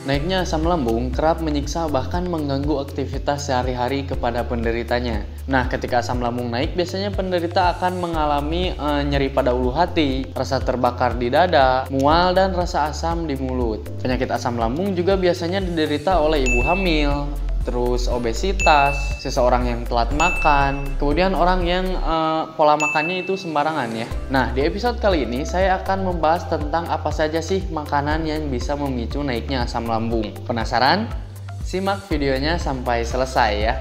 Naiknya asam lambung kerap menyiksa bahkan mengganggu aktivitas sehari-hari kepada penderitanya. Nah, ketika asam lambung naik, biasanya penderita akan mengalami nyeri pada ulu hati, rasa terbakar di dada, mual, dan rasa asam di mulut. Penyakit asam lambung juga biasanya diderita oleh ibu hamil, terus obesitas, seseorang yang telat makan, kemudian orang yang pola makannya itu sembarangan ya. Nah, di episode kali ini saya akan membahas tentang apa saja sih makanan yang bisa memicu naiknya asam lambung. Penasaran? Simak videonya sampai selesai ya.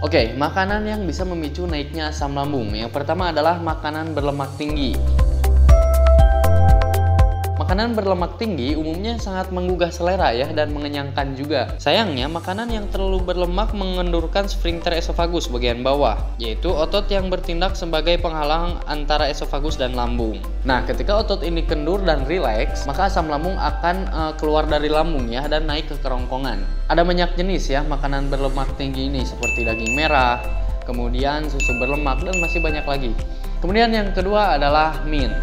Oke, makanan yang bisa memicu naiknya asam lambung. Yang pertama adalah makanan berlemak tinggi. Makanan berlemak tinggi umumnya sangat menggugah selera ya dan mengenyangkan juga. Sayangnya, makanan yang terlalu berlemak mengendurkan sphincter esofagus bagian bawah, yaitu otot yang bertindak sebagai penghalang antara esofagus dan lambung. Nah, ketika otot ini kendur dan rileks, maka asam lambung akan keluar dari lambung ya dan naik ke kerongkongan. Ada banyak jenis ya makanan berlemak tinggi ini seperti daging merah, kemudian susu berlemak, dan masih banyak lagi. Kemudian yang kedua adalah mint.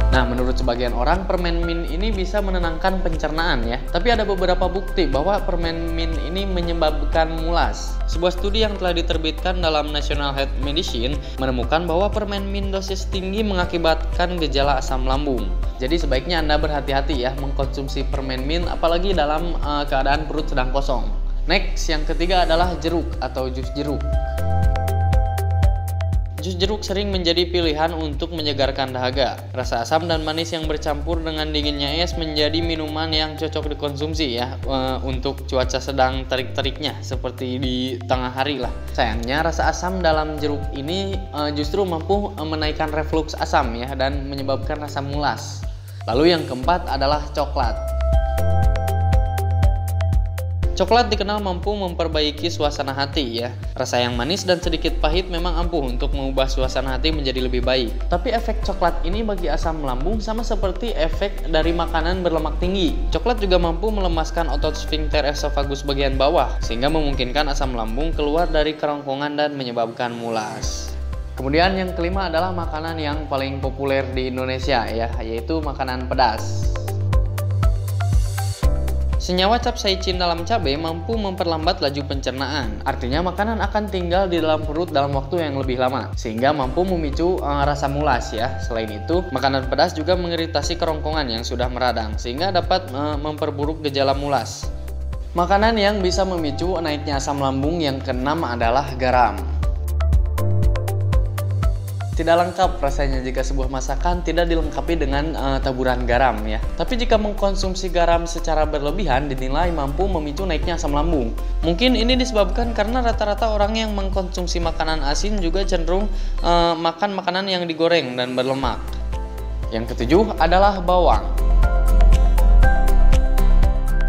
Nah, menurut sebagian orang, permen mint ini bisa menenangkan pencernaan ya. Tapi ada beberapa bukti bahwa permen mint ini menyebabkan mulas. Sebuah studi yang telah diterbitkan dalam National Health Medicine menemukan bahwa permen mint dosis tinggi mengakibatkan gejala asam lambung. Jadi sebaiknya Anda berhati-hati ya mengkonsumsi permen mint, apalagi dalam keadaan perut sedang kosong. Next, yang ketiga adalah jeruk atau jus jeruk. Jus jeruk sering menjadi pilihan untuk menyegarkan dahaga. Rasa asam dan manis yang bercampur dengan dinginnya es menjadi minuman yang cocok dikonsumsi ya untuk cuaca sedang terik-teriknya seperti di tengah hari lah. Sayangnya rasa asam dalam jeruk ini justru mampu menaikkan refluks asam ya dan menyebabkan rasa mulas. Lalu yang keempat adalah coklat. Coklat dikenal mampu memperbaiki suasana hati ya. Rasa yang manis dan sedikit pahit memang ampuh untuk mengubah suasana hati menjadi lebih baik. Tapi efek coklat ini bagi asam lambung sama seperti efek dari makanan berlemak tinggi. Coklat juga mampu melemaskan otot sphincter esofagus bagian bawah, sehingga memungkinkan asam lambung keluar dari kerongkongan dan menyebabkan mulas. Kemudian yang kelima adalah makanan yang paling populer di Indonesia ya, yaitu makanan pedas. Senyawa capsaicin dalam cabai mampu memperlambat laju pencernaan. Artinya makanan akan tinggal di dalam perut dalam waktu yang lebih lama, sehingga mampu memicu rasa mulas ya. Selain itu, makanan pedas juga mengiritasi kerongkongan yang sudah meradang, sehingga dapat memperburuk gejala mulas. Makanan yang bisa memicu naiknya asam lambung yang keenam adalah garam. Tidak lengkap rasanya jika sebuah masakan tidak dilengkapi dengan taburan garam ya. Tapi jika mengkonsumsi garam secara berlebihan dinilai mampu memicu naiknya asam lambung. Mungkin ini disebabkan karena rata-rata orang yang mengkonsumsi makanan asin juga cenderung makan makanan yang digoreng dan berlemak. Yang ketujuh adalah bawang.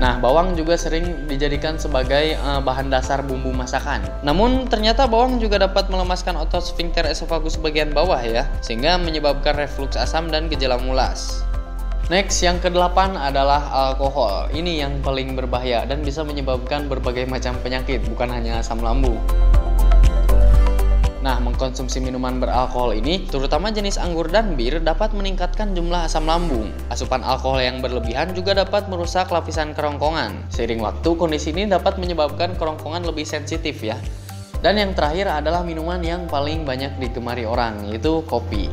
Nah, bawang juga sering dijadikan sebagai bahan dasar bumbu masakan. Namun, ternyata bawang juga dapat melemaskan otot sphincter esofagus bagian bawah ya, sehingga menyebabkan refluks asam dan gejala mulas. Next, yang kedelapan adalah alkohol. Ini yang paling berbahaya dan bisa menyebabkan berbagai macam penyakit, bukan hanya asam lambung. Nah, mengkonsumsi minuman beralkohol ini, terutama jenis anggur dan bir, dapat meningkatkan jumlah asam lambung. Asupan alkohol yang berlebihan juga dapat merusak lapisan kerongkongan. Seiring waktu, kondisi ini dapat menyebabkan kerongkongan lebih sensitif ya. Dan yang terakhir adalah minuman yang paling banyak digemari orang, yaitu kopi.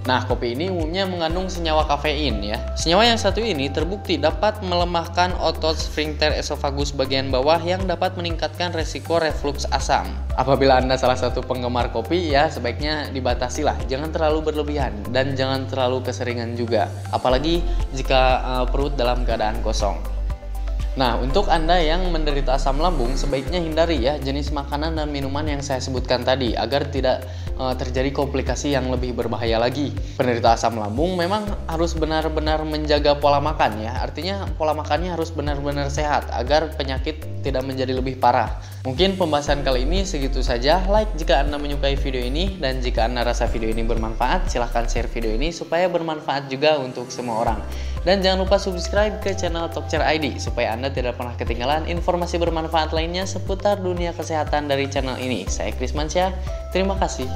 Nah, kopi ini umumnya mengandung senyawa kafein ya. Senyawa yang satu ini terbukti dapat melemahkan otot sphincter esofagus bagian bawah yang dapat meningkatkan resiko refluks asam. Apabila Anda salah satu penggemar kopi ya sebaiknya dibatasi lah, jangan terlalu berlebihan dan jangan terlalu keseringan juga. Apalagi jika perut dalam keadaan kosong. Nah, untuk Anda yang menderita asam lambung, sebaiknya hindari ya jenis makanan dan minuman yang saya sebutkan tadi agar tidak terjadi komplikasi yang lebih berbahaya lagi. Penderita asam lambung memang harus benar-benar menjaga pola makan ya. Artinya pola makannya harus benar-benar sehat agar penyakit tidak menjadi lebih parah. Mungkin pembahasan kali ini segitu saja. Like jika Anda menyukai video ini, dan jika Anda rasa video ini bermanfaat, silahkan share video ini supaya bermanfaat juga untuk semua orang. Dan jangan lupa subscribe ke channel Tokcer ID supaya Anda tidak pernah ketinggalan informasi bermanfaat lainnya seputar dunia kesehatan dari channel ini. Saya Krismansyah, terima kasih.